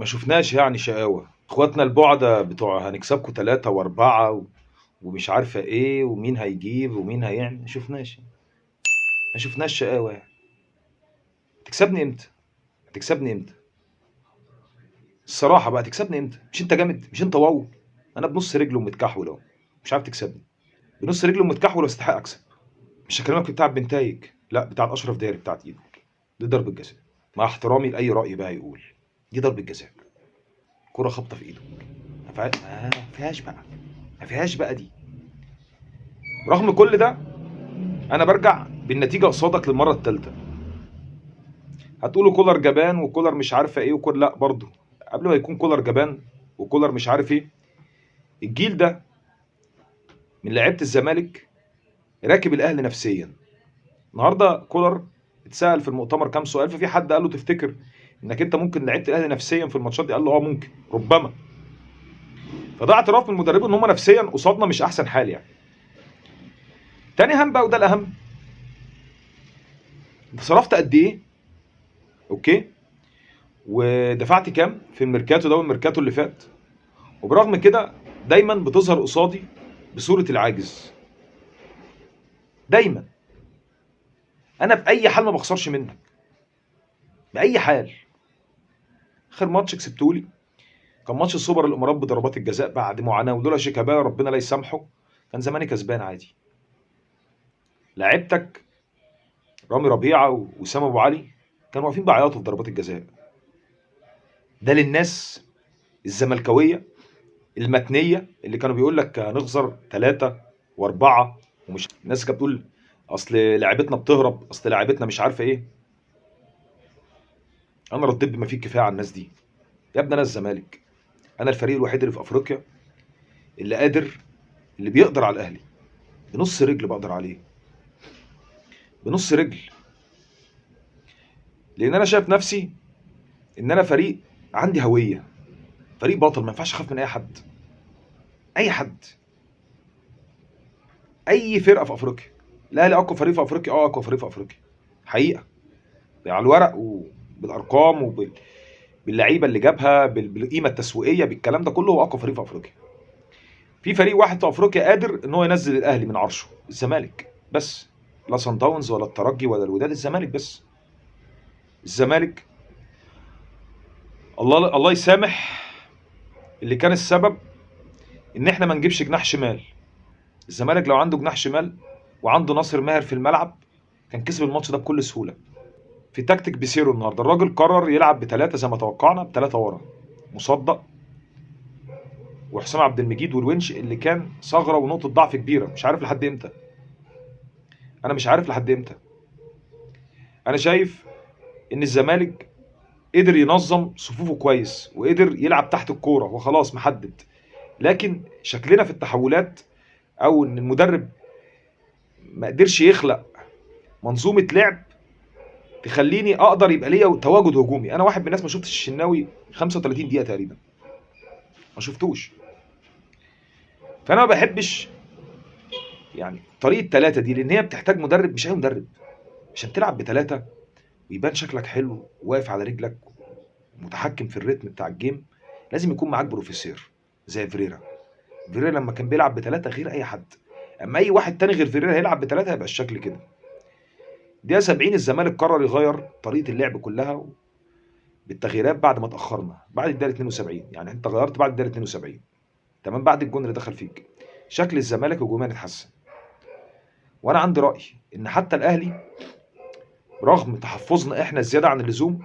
ما شفناش يعني شقاوة اخواتنا البعدة بتوع هنكسبكم 3 و4 ومش عارفة ايه ومين هيجيب ومين هيعمل. ما شفناش شقاوة يعني. تكسبني امتى؟ هتكسبني امتى؟ الصراحة بقى تكسبني امتى؟ مش انت جامد؟ مش انت واو؟ انا بنص رجل ومتكحول اهو. مش عارف تكسبني. بنص رجل ومتكحول واستحق اكسب. مش هكلمك بتاع بنتايج، لا بتاع اشرف داري بتاعت ايده. دي ضربة جزاء، مع احترامي لاي رأي بقى يقول. دي ضربة جزاء. كرة خبطة في ايده. ما فيهاش بقى. ما فيهاش بقى دي. رغم كل ده انا برجع بالنتيجه قصادك للمره الثالثه. هتقولوا كولر جبان وكولر مش عارفه ايه وكل، لا برضه قبل ما يكون كولر جبان وكولر مش عارف ايه، الجيل ده من لعيبه الزمالك راكب الاهلي نفسيا. النهارده كولر اتسال في المؤتمر كام سؤال، ففي حد قال له تفتكر انك انت ممكن لعبت الاهلي نفسيا في الماتشات دي؟ قال له اه ممكن ربما. فده اعتراف من المدربين ان هم نفسيا قصادنا مش احسن حال يعني. تاني هم بقى وده الاهم، انت صرفت قد ايه؟ اوكي، ودفعت كام في الميركاتو ده والميركاتو اللي فات؟ وبرغم كده دايما بتظهر قصادي بصورة العاجز. دايما. انا باي حال ما بخسرش منك، باي حال. اخر ماتش كسبتولي كان ماتش السوبر الامارات بضربات الجزاء بعد معاناه، ولولا شيكابالا ربنا لا يسامحه كان زماني كسبان عادي. لعبتك رامي ربيعه وسام ابو علي كانوا واقفين بيعيطوا في ضربات الجزاء. ده للناس الزملكاويه المتنيه اللي كانوا بيقول لك هنخسر 3 و4، ومش الناس كانت بتقول اصل لعيبتنا بتهرب، اصل لعيبتنا مش عارفه ايه. انا رديت بما فيه الكفايه على الناس دي. يا ابني انا الزمالك، انا الفريق الوحيد اللي في افريقيا اللي قادر، اللي بيقدر على الاهلي. بنص رجل بقدر عليه، بنص رجل. لان انا شايف نفسي ان انا فريق عندي هويه، فريق بطل، ما ينفعش اخاف من اي حد. اي حد، اي فرقه في افريقيا. الاهلي اقوى فريق في افريقيا، اقوى فريق في افريقيا حقيقه، على الورق وبالارقام وباللعيبه اللي جابها بالقيمه التسويقيه بالكلام ده كله، هو اقوى فريق في افريقيا. في فريق واحد في افريقيا قادر ان هو ينزل الاهلي من عرشه، الزمالك بس. لا صن داونز ولا الترجي ولا الوداد، الزمالك بس. الزمالك الله يسامح اللي كان السبب ان احنا ما نجيبش جناح شمال. الزمالك لو عنده جناح شمال وعنده ناصر ماهر في الملعب كان كسب الماتش ده بكل سهوله. في تكتيك بيسيرو النهارده الراجل قرر يلعب ب3 زي ما توقعنا، ب3 ورا مصدق وحسام عبد المجيد والونش اللي كان ثغره ونقطه ضعف كبيره. مش عارف لحد امتى، انا مش عارف لحد امتى. انا شايف ان الزمالك قدر ينظم صفوفه كويس وقدر يلعب تحت الكوره وخلاص محدد، لكن شكلنا في التحولات او ان المدرب ما قدرش يخلق منظومه لعب تخليني اقدر يبقى ليا تواجد هجومي. انا واحد من الناس ما شفتش الشناوي 35 دقيقه تقريبا، ما شفتوش. فانا ما بحبش يعني طريقه 3 دي، لان هي بتحتاج مدرب مش اي مدرب. عشان تلعب ب3 ويبان شكلك حلو واقف على رجلك متحكم في الريتم بتاع الجيم، لازم يكون معاك بروفيسير زي فيريرا. فيريرا لما كان بيلعب ب3 غير اي حد. اما اي واحد تاني غير فيريرا هيلعب ب3 هيبقى الشكل كده. دقيقه 70 الزمالك قرر يغير طريقه اللعب كلها بالتغييرات بعد ما اتاخرنا، بعد الدقيقه 72. يعني انت غيرت بعد الدقيقه 72 تمام، بعد الجون اللي دخل فيك شكل الزمالك هجوميا اتحسن. وانا عندي راي ان حتى الاهلي رغم تحفظنا احنا الزياده عن اللزوم،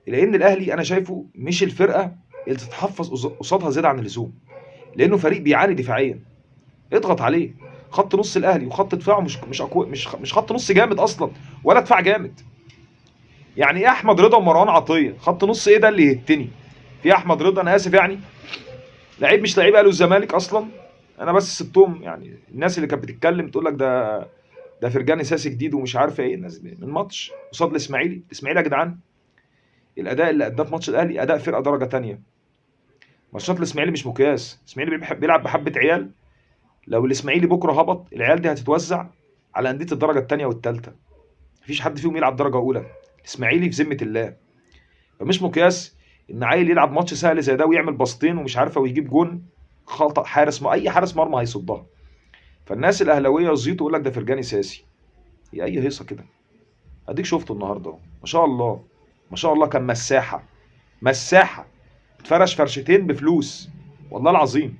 لان الاهلي انا شايفه مش الفرقه اللي تتحفظ قصادها زياده عن اللزوم، لانه فريق بيعاني دفاعيا. اضغط عليه. خط نص الاهلي وخط دفاعه مش أقوى، مش خط نص جامد اصلا ولا دفاع جامد. يعني ايه احمد رضا ومروان عطيه خط نص؟ ايه ده اللي يهتني في احمد رضا؟ انا اسف يعني، لعيب مش لعيب قالوا الزمالك اصلا. انا بس سبتهم يعني، الناس اللي كانت بتتكلم تقول لك ده فرجاني ساسي جديد ومش عارفه ايه. الناس من ماتش قصاد الاسماعيلي يا جدعان، الاداء اللي اداه في ماتش الاهلي اداء فرقه درجه تانية. ماتشات الاسماعيلي مش مقياس. الاسماعيلي بيلعب بحبه عيال. لو الاسماعيلي بكره هبط العيال دي هتتوزع على انديه الدرجه الثانيه والثالثه، مفيش حد فيهم يلعب درجه اولى. الاسماعيلي في ذمه الله، فمش مقياس ان عيل يلعب ماتش سهل زي ده ويعمل باصتين ومش عارفه ويجيب جون خطأ حارس، ما اي حارس مرمى هيصدها. فالناس الاهلاويه يزيطوا يقول لك ده فرجاني ساسي. هي اي هيصه كده. اديك شفته النهارده ما شاء الله، ما شاء الله كان مساحه، مساحه اتفرش فرشتين بفلوس والله العظيم.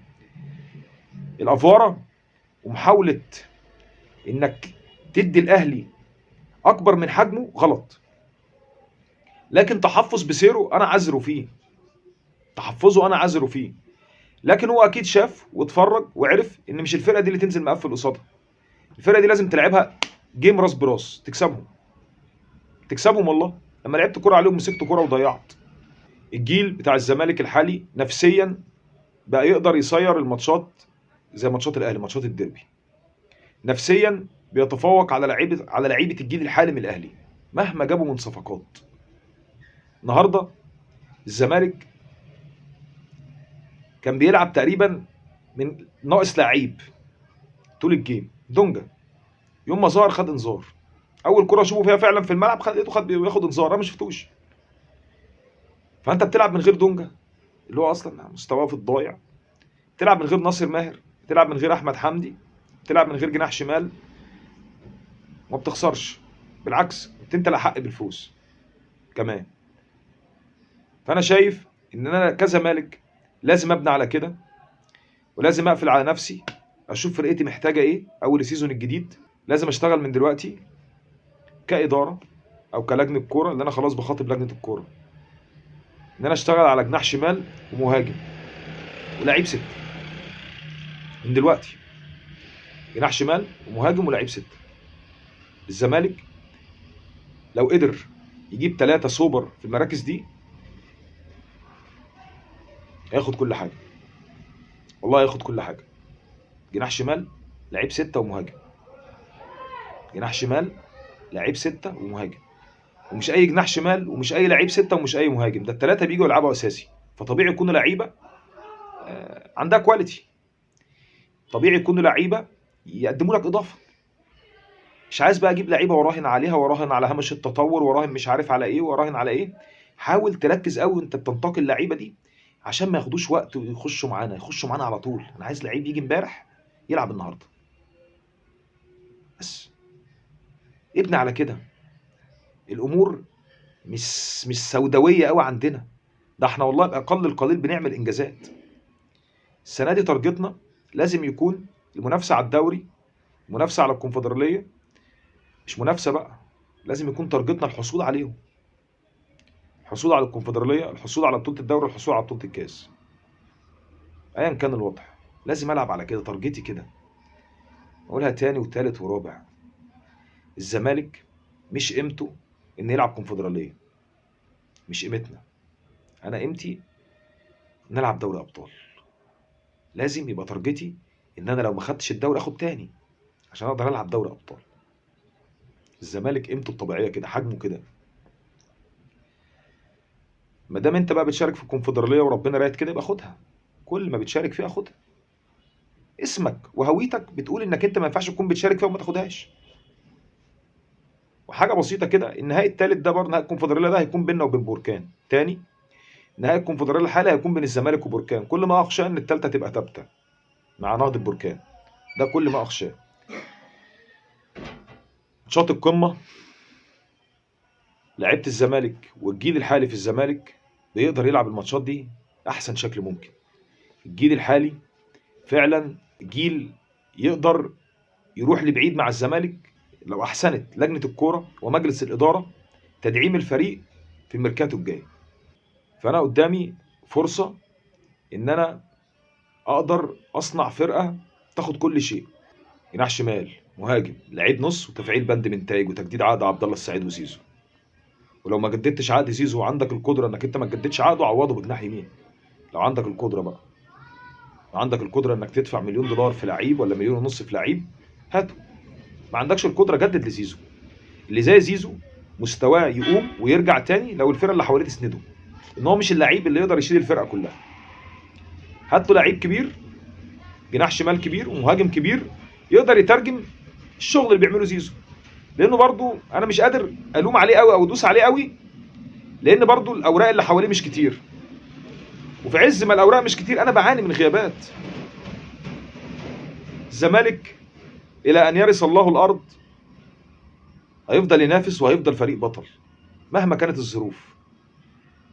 الافوره ومحاوله انك تدي الاهلي اكبر من حجمه غلط، لكن تحفظ بسيره انا عذره فيه، تحفظه انا عذره فيه. لكن هو اكيد شاف واتفرج وعرف ان مش الفرقه دي اللي تنزل مقفل قصادها. الفرقه دي لازم تلعبها جيم راس براس، تكسبهم، تكسبهم والله. لما لعبت كوره عليهم مسكت كوره وضيعت. الجيل بتاع الزمالك الحالي نفسيا بقى يقدر يسير الماتشات زي ماتشات الاهلي، ماتشات الديربي. نفسيا بيتفوق على لعيبه الجيل الحالي من الاهلي مهما جابوا من صفقات. النهارده الزمالك كان بيلعب تقريبا من ناقص لعيب طول الجيم. دونجا يوم ما ظهر خد انذار، اول كره اشوفه فيها فعلا في الملعب لقيته بياخد انذار، انا ما شفتوش. فانت بتلعب من غير دونجا اللي هو اصلا مستواه في الضايع، بتلعب من غير ناصر ماهر، بتلعب من غير احمد حمدي، بتلعب من غير جناح شمال، ما بتخسرش، بالعكس انت الاحق بالفوز كمان. فانا شايف ان انا كزمالك لازم ابني على كده، ولازم اقفل على نفسي، اشوف فرقتي محتاجه ايه اول السيزون الجديد. لازم اشتغل من دلوقتي كاداره او كلجنه كوره، اللي انا خلاص بخاطب لجنه الكوره، ان انا اشتغل على جناح شمال ومهاجم ولاعيب ستة من دلوقتي. جناح شمال ومهاجم ولاعيب ستة. الزمالك لو قدر يجيب 3 سوبر في المراكز دي هياخد كل حاجه، والله هياخد كل حاجه. جناح شمال لعيب 6 ومهاجم، جناح شمال لعيب 6 ومهاجم، ومش اي جناح شمال ومش اي لعيب 6 ومش اي مهاجم، ده ال3 بيجوا يلعبوا اساسي. فطبيعي يكونوا لعيبه عندها كواليتي، طبيعي يكونوا لعيبه يقدموا لك اضافه. مش عايز بقى اجيب لعيبه وراهن عليها، وراهن على هامش التطور، وراهن مش عارف على ايه، وراهن على ايه. حاول تركز قوي وانت بتنتقي اللعيبه دي عشان ما ياخدوش وقت ويخشوا معانا، يخشوا معانا على طول. انا عايز لعيب يجي امبارح يلعب النهارده بس. ابني على كده. الامور مش سوداويه قوي عندنا، ده احنا والله باقل القليل بنعمل انجازات. السنه دي تارجتنا لازم يكون المنافسه على الدوري، منافسه على الكونفدراليه، مش منافسه بقى، لازم يكون تارجتنا الحصول عليهم، الحصول على الكونفدراليه، الحصول على بطوله الدوري، الحصول على بطوله الكاس، ايا كان الوضع. لازم العب على كده، تارجتي كده. اقولها تاني وتالت ورابع، الزمالك مش قيمته ان يلعب كونفدراليه، مش قيمتنا. انا قيمتي نلعب دوري ابطال. لازم يبقى تارجتي ان انا لو ما خدتش الدوري اخد تاني عشان اقدر العب دوري ابطال. الزمالك قيمته الطبيعيه كده، حجمه كده. ما دام انت بقى بتشارك في الكونفدراليه وربنا رايد كده يبقى خدها، كل ما بتشارك فيها خدها. اسمك وهويتك بتقول انك انت ما ينفعش تكون بتشارك فيها وما تاخدهاش. وحاجه بسيطه كده، النهائي الثالث ده برضه نهائي الكونفدراليه ده هيكون بيننا وبين بركان تاني. نهائي الكونفدراليه الحالي هيكون بين الزمالك وبركان، كل ما اخشى ان الثالثه تبقى ثابته مع نهضه بركان، ده كل ما اخشاه. ماتشات القمه لعيبه الزمالك والجيل الحالي في الزمالك بيقدر يلعب الماتشات دي احسن شكل ممكن. الجيل الحالي فعلا جيل يقدر يروح لبعيد مع الزمالك لو احسنت لجنه الكوره ومجلس الاداره تدعيم الفريق في الميركاتو الجاي. فانا قدامي فرصه ان انا اقدر اصنع فرقه تاخد كل شيء، جناح شمال، مهاجم، لعيب نص، وتفعيل بند من تاج، وتجديد عقد عبد الله السعيد وزيزو. ولو ما جددتش عقد زيزو وعندك القدره انك انت ما تجددش عقده، عوضه بجناح يمين لو عندك القدره بقى. لو عندك القدره انك تدفع $1,000,000 في لعيب ولا 1,500,000 في لعيب هاته. ما عندكش القدره جدد لزيزو. اللي زي زيزو مستواه يقوم ويرجع تاني لو الفرقه اللي حواليه تسنده، ان هو مش اللعيب اللي يقدر يشيل الفرقه كلها. هات له لعيب كبير، جناح شمال كبير ومهاجم كبير يقدر يترجم الشغل اللي بيعمله زيزو. لانه برضو انا مش قادر الوم عليه قوي او ادوس عليه قوي، لان برضو الاوراق اللي حواليه مش كتير. وفي عز ما الاوراق مش كتير انا بعاني من غيابات. الزمالك الى ان يرث الله الارض هيفضل ينافس وهيفضل فريق بطل مهما كانت الظروف.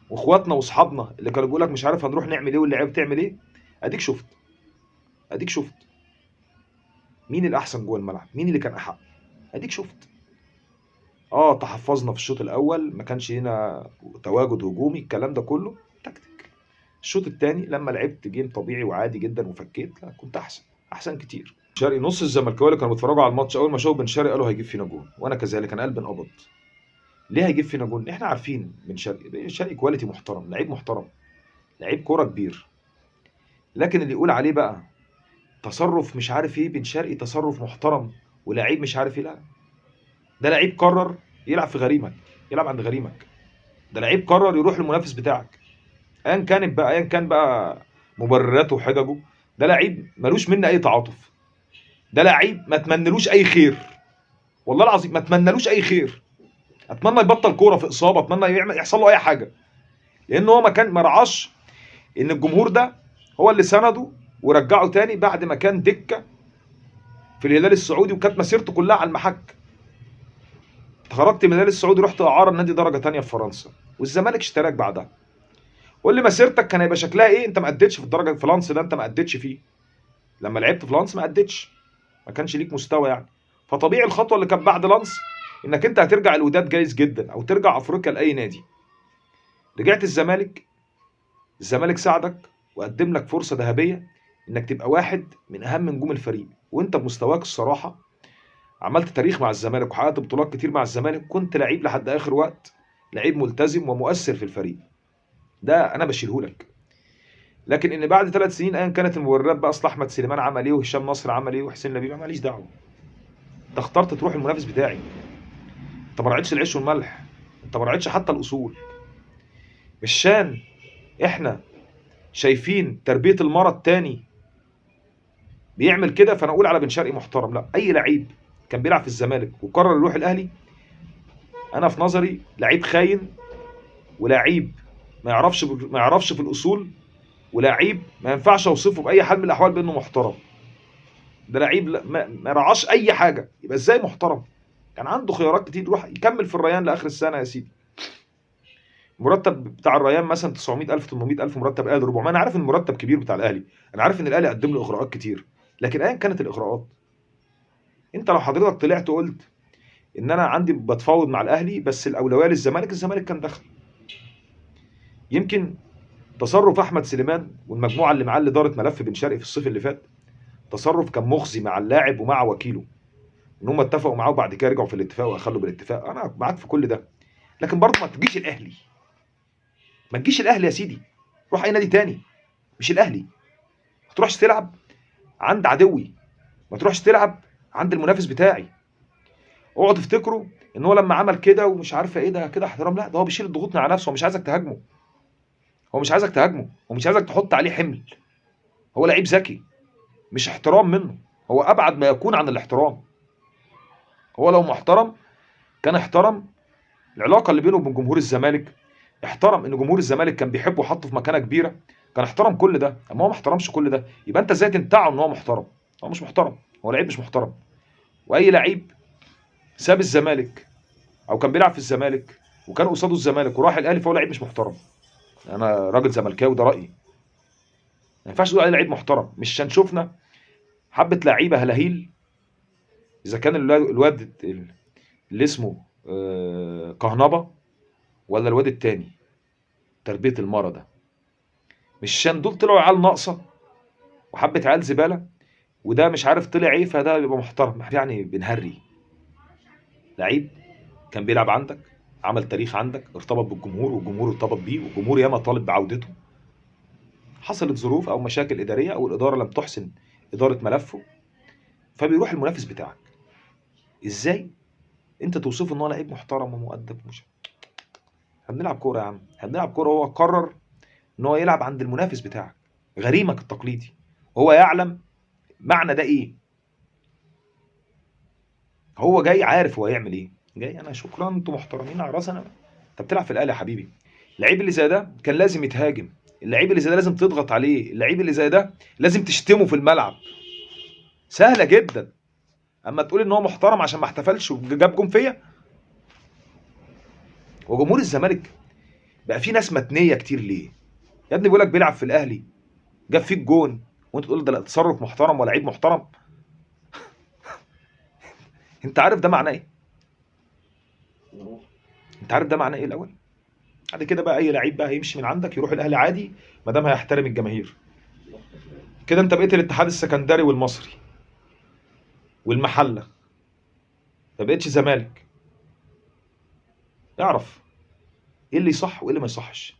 واخواتنا واصحابنا اللي كانوا بيقول لك مش عارف هنروح نعمل ايه واللعيبه بتعمل ايه، اديك شفت، اديك شفت مين الاحسن جوه الملعب، مين اللي كان احق، اديك شفت. تحفظنا في الشوط الاول، ما كانش هنا تواجد هجومي، الكلام ده كله تكتيك. الشوط الثاني لما لعبت جيم طبيعي وعادي جدا وفكيت، لا كنت احسن كتير. شرقي نص الزملكاويه اللي كانوا بيتفرجوا على الماتش اول ما شافوا بن شرقي قالوا هيجيب فينا جول، وانا كذلك انا قلبي انقبض. ليه هيجيب فينا جول؟ احنا عارفين بن شرقي كواليتي محترم، لعيب محترم، لعيب كوره كبير. لكن اللي يقول عليه بقى تصرف مش عارف ايه، بن شرقي تصرف محترم ولاعيب مش عارف ايه، لا ده لعيب قرر يلعب في غريمك، يلعب عند غريمك. ده لعيب قرر يروح للمنافس بتاعك ايا كان بقى مبرراته وحججه. ده لعيب ملوش منا اي تعاطف، ده لعيب ما اتمنلوش اي خير، والله العظيم ما اتمنلوش اي خير. اتمنى يبطل كوره في اصابه، اتمنى يحصل له اي حاجه، لان هو ما رعاش ان الجمهور ده هو اللي سنده ورجعه تاني بعد ما كان دكه في الهلال السعودي وكانت مسيرته كلها على المحك. خرجت من الهلال السعودي رحت اعاره نادي درجه تانية في فرنسا، والزمالك اشتراك بعدها. قول لي مسيرتك كان هيبقى شكلها ايه؟ انت ما اديتش في الدرجه في لانس ده، انت ما اديتش فيه. لما لعبت في لانس ما اديتش، ما كانش ليك مستوى يعني. فطبيعي الخطوه اللي كانت بعد لانس انك انت هترجع الوداد جايز جدا، او ترجع افريقيا لاي نادي. رجعت الزمالك ساعدك وقدم لك فرصه ذهبيه انك تبقى واحد من اهم نجوم الفريق، وانت بمستواك الصراحه عملت تاريخ مع الزمالك وحققت بطولات كتير مع الزمالك، كنت لعيب لحد اخر وقت، لعيب ملتزم ومؤثر في الفريق، ده انا بشيله لك. لكن ان بعد 3 سنين ايا كانت المبررات بقى، اصل احمد سليمان عمل ايه وهشام نصر عمل ايه وحسين لبيب، ماليش دعوه. انت اخترت تروح المنافس بتاعي، انت ما رعيتش العيش والملح، انت ما رعيتش حتى الاصول. مش شان احنا شايفين تربيه المرض تاني بيعمل كده فانا اقول على بن شرقي محترم؟ لا، اي لعيب كان بيلعب في الزمالك وقرر يروح الاهلي انا في نظري لعيب خاين، ولعيب ما يعرفش في الاصول، ولعيب ما ينفعش اوصفه باي حال من الاحوال بانه محترم. ده لعيب ما رعاش اي حاجه، يبقى ازاي محترم؟ كان عنده خيارات كتير، يروح يكمل في الريان لاخر السنه يا سيدي. المرتب بتاع الريان مثلا 900,000 800,000، مرتب الاهلي 400. انا عارف ان المرتب كبير بتاع الاهلي، انا عارف ان الاهلي قدم له اغراءات كتير، لكن ايا كانت الاغراءات، انت لو حضرتك طلعت وقلت ان انا عندي بتفاوض مع الاهلي بس الاولويه للزمالك، الزمالك كان دخل. يمكن تصرف احمد سليمان والمجموعه اللي معاه اللي دارت ملف بن شرقي في الصيف اللي فات، تصرف كان مخزي مع اللاعب ومع وكيله، ان هم اتفقوا معاه وبعد كده رجعوا في الاتفاق واخلوا بالاتفاق. انا معاك في كل ده، لكن برضه ما تجيش الاهلي، ما تجيش الاهلي يا سيدي، روح اي نادي تاني مش الاهلي. ما تروحش تلعب عند عدوي، ما تروحش تلعب عند المنافس بتاعي. اقعدوا تفتكروا ان هو لما عمل كده ومش عارفه ايه ده كده احترام، لا ده هو بيشيل الضغوط من على نفسه، هو مش عايزك تهاجمه، هو مش عايزك تهاجمه، هو مش عايزك تحط عليه حمل. هو لعيب ذكي، مش احترام منه، هو ابعد ما يكون عن الاحترام. هو لو محترم كان احترم العلاقه اللي بينه وبين جمهور الزمالك، احترم ان جمهور الزمالك كان بيحبه وحطه في مكانه كبيره، كان احترم كل ده. اما هو ما احترمش كل ده، يبقى انت ازاي تنتعه ان هو محترم؟ هو مش محترم، هو لعيب مش محترم. واي لعيب ساب الزمالك او كان بيلعب في الزمالك وكان قصاده الزمالك وراح الاهلي فهو لعيب مش محترم. انا راجل زملكاوي، ده رايي. ما ينفعش تقول عليه لعيب محترم. مش عشان شفنا حبه لعيبه هلاهيل، اذا كان الواد اللي اسمه كهنبه ولا الواد التاني تربيه المرة ده، مش عشان دول طلعوا عيال ناقصه وحبه عيال زباله وده مش عارف طلع ايه فده يبقى محترم. يعني بنهري لعيب كان بيلعب عندك، عمل تاريخ عندك، ارتبط بالجمهور والجمهور ارتبط بيه والجمهور ياما طالب بعودته. حصلت ظروف او مشاكل اداريه او الاداره لم تحسن اداره ملفه فبيروح المنافس بتاعك. ازاي انت توصفه ان هو لعيب محترم ومؤدب؟ مش احنا بنلعب كوره يا عم، احنا بنلعب كوره. هو قرر ان هو يلعب عند المنافس بتاعك، غريمك التقليدي، وهو يعلم معنى ده ايه. هو جاي عارف هو هيعمل ايه، جاي انا شكرا انتوا محترمين على راسي انا. انت بتلعب في الاهلي يا حبيبي، اللعيب اللي زي ده كان لازم يتهاجم، اللعيب اللي زي ده لازم تضغط عليه، اللعيب اللي زي ده لازم تشتمه في الملعب. سهله جدا. اما تقول ان هو محترم عشان ما احتفلش وجاب جون فيا. وجمهور الزمالك بقى في ناس متنيه كتير ليه؟ يا ابني بيقول لك بيلعب في الاهلي جاب فيك جون وانت تقول ده تصرف محترم ولا لعيب محترم؟ انت عارف ده معناه ايه؟ انت عارف ده معناه ايه الاول؟ بعد كده بقى اي لعيب بقى هيمشي من عندك يروح الاهلي عادي ما دام هيحترم الجماهير. كده انت بقيت الاتحاد السكندري والمصري والمحله، ما بقتش زمالك. اعرف ايه اللي صح وايه اللي ما يصحش،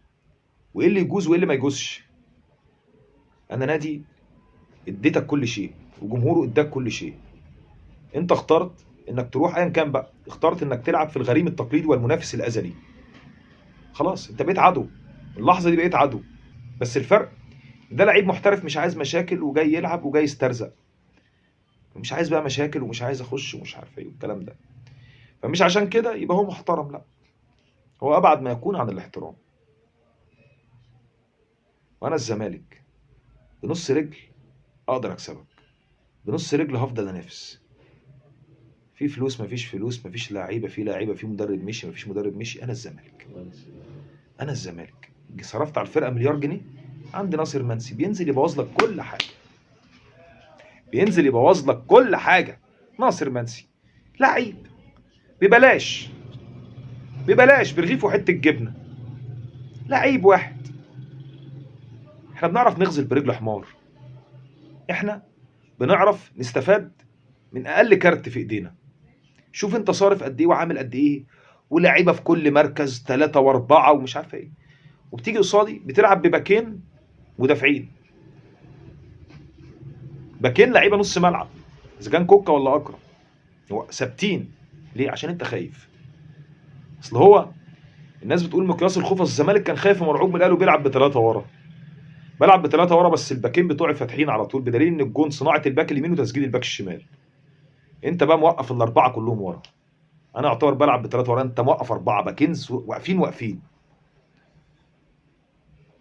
وايه اللي يجوز وايه اللي ما يجوزش. انا نادي اديتك كل شيء وجمهوره اداك كل شيء. انت اخترت انك تروح ايا كان بقى، اخترت انك تلعب في الغريم التقليدي والمنافس الازلي. خلاص انت بقيت عدو، اللحظه دي بقيت عدو. بس الفرق ده لعيب محترف مش عايز مشاكل وجاي يلعب وجاي يسترزق، مش عايز بقى مشاكل ومش عايز اخش ومش عارف ايه والكلام ده. فمش عشان كده يبقى هو محترم، لا، هو ابعد ما يكون عن الاحترام. وانا الزمالك بنص رجل اقدر اكسبك، بنص رجل هفضل انافس. في فلوس مفيش فلوس، مفيش لعيبه في لعيبه، في مدرب مشي مفيش مدرب مشي، انا الزمالك. انا الزمالك صرفت على الفرقه مليار جنيه، عندي ناصر منسي بينزل يبوظ لك كل حاجه، بينزل يبوظ لك كل حاجه. ناصر منسي لعيب ببلاش، ببلاش برغيف وحته جبنه، لعيب واحد. احنا بنعرف نغزل برجل حمار، احنا بنعرف نستفاد من اقل كارت في ايدينا. شوف انت صارف قد ايه وعامل قد ايه، ولاعيبه في كل مركز 3 و4 ومش عارف ايه، وبتيجي قصادي بتلعب بباكين مدافعين، باكين لعيبه نص ملعب، اذا كان كوكا ولا اكرم، هو ثابتين. ليه؟ عشان انت خايف. اصل هو الناس بتقول مقياس الخوف، الزمالك كان خايف ومرعوب من الاهلي وبيلعب بثلاثه ورا. بلعب بثلاثه ورا بس الباكين بتوعي فاتحين على طول، بدليل ان الجون صناعه الباك اليمين وتسجيل الباك الشمال. انت بقى موقف الاربعه كلهم ورا، انا اعتبر بلعب بثلاثه ورا، انت موقف اربعه باكنز واقفين.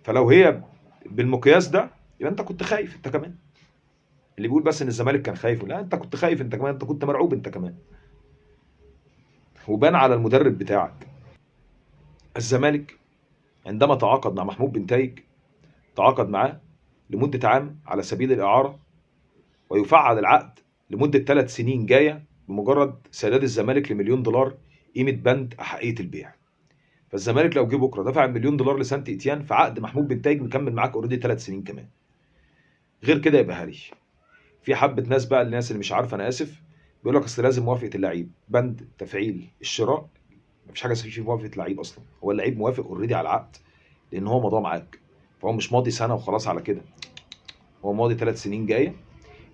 فلو هي بالمقياس ده يبقى انت كنت خايف انت كمان. اللي بيقول بس ان الزمالك كان خايف، لا انت كنت خايف انت كمان، انت كنت مرعوب انت كمان، وبان على المدرب بتاعك. الزمالك عندما تعاقد مع محمود بنتايج تعاقد معاه لمدة عام على سبيل الإعارة، ويفعل العقد لمدة 3 سنين جاية بمجرد سداد الزمالك لمليون دولار قيمة بند أحقية البيع. فالزمالك لو جه بكرة دفع المليون دولار لسانت إتيان في عقد محمود بنتايج مكمل معاك اوريدي 3 سنين كمان. غير كده يبقى هري. في حبة ناس بقى، الناس اللي مش عارفة أنا آسف، بيقول لك أصل لازم موافقة اللعيب، بند تفعيل الشراء مفيش حاجة اسمها موافقة اللعيب أصلا، هو اللعيب موافق اوريدي على العقد لأن هو مضاه معاك، فهو مش ماضي سنة وخلاص على كده، هو ماضي 3 سنين جاية.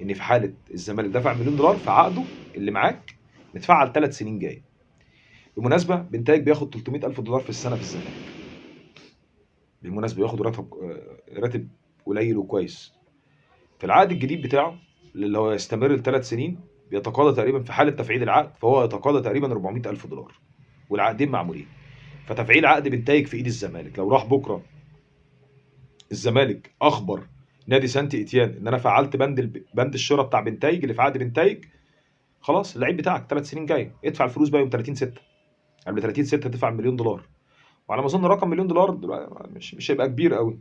ان في حاله الزمالك دفع مليون دولار في عقده اللي معاك متفعل 3 سنين جايه. بالمناسبه بنتايج بياخد 300,000 دولار في السنه في الزمالك، بالمناسبه بياخد راتب قليل وكويس. في العقد الجديد بتاعه اللي هو يستمر ل3 سنين بيتقاضى تقريبا في حاله تفعيل العقد، فهو يتقاضى تقريبا 400,000 دولار، والعقدين معمولين. فتفعيل عقد بنتايج في ايد الزمالك، لو راح بكره الزمالك اخبر نادي سانت اتيان ان انا فعلت بند الشراء بتاع بنتايج اللي في عقد بنتايج، خلاص اللعيب بتاعك 3 سنين جايه ادفع الفلوس بقى يوم 30/6، قبل 30/6 تدفع مليون دولار. وعلى ما اظن رقم مليون دولار مش هيبقى كبير قوي،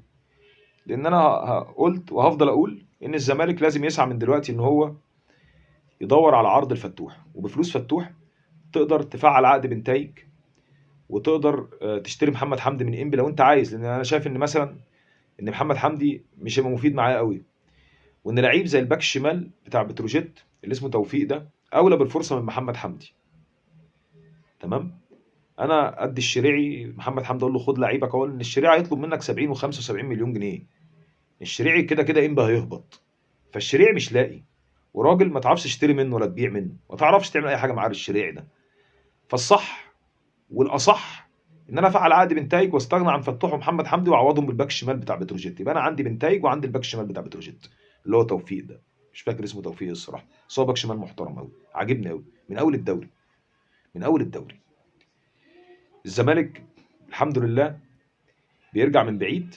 لان انا قلت وهفضل اقول ان الزمالك لازم يسعى من دلوقتي ان هو يدور على عرض الفتوح، وبفلوس فتوح تقدر تفعل عقد بنتايج وتقدر تشتري محمد حمدي من انبي لو انت عايز، لان انا شايف ان مثلا ان محمد حمدي مش هيبقى مفيد معايا قوي، وان لعيب زي الباك الشمال بتاع بتروجيت اللي اسمه توفيق ده اولى بالفرصه من محمد حمدي. تمام. انا ادي الشريعي محمد حمدي اقول له خد لعيبك، اقول ان الشريعي هيطلب منك 70 و75 مليون جنيه، الشريعي كده كده انبي هيهبط، فالشريعي مش لاقي، وراجل ما تعرفش تشتري منه ولا تبيع منه، ما تعرفش تعمل اي حاجه معاه الشريعي ده. فالصح والاصح ان انا افعل عقد بنتايج واستغنى عن فتوح ومحمد حمدي واعوضهم بالباك الشمال بتاع بتروجيت. يبقى انا عندي بنتايج وعندي الباك الشمال بتاع بتروجيت اللي هو توفيق ده، مش فاكر اسمه توفيق الصراحه، بس هو باك شمال محترم قوي، عاجبني قوي من اول الدوري، من اول الدوري. الزمالك الحمد لله بيرجع من بعيد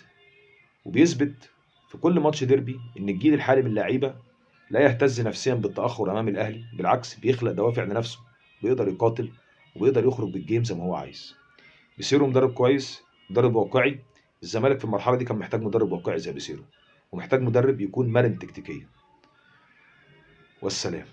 وبيثبت في كل ماتش ديربي ان الجيل الحالي من اللعيبه لا يهتز نفسيا بالتاخر امام الاهلي، بالعكس بيخلق دوافع لنفسه، بيقدر يقاتل وبيقدر يخرج بالجيم زي ما هو عايز. بيسيرو مدرب كويس، مدرب واقعي. الزمالك في المرحله دي كان محتاج مدرب واقعي زي بيسيرو، ومحتاج مدرب يكون مرن تكتيكيا. والسلام.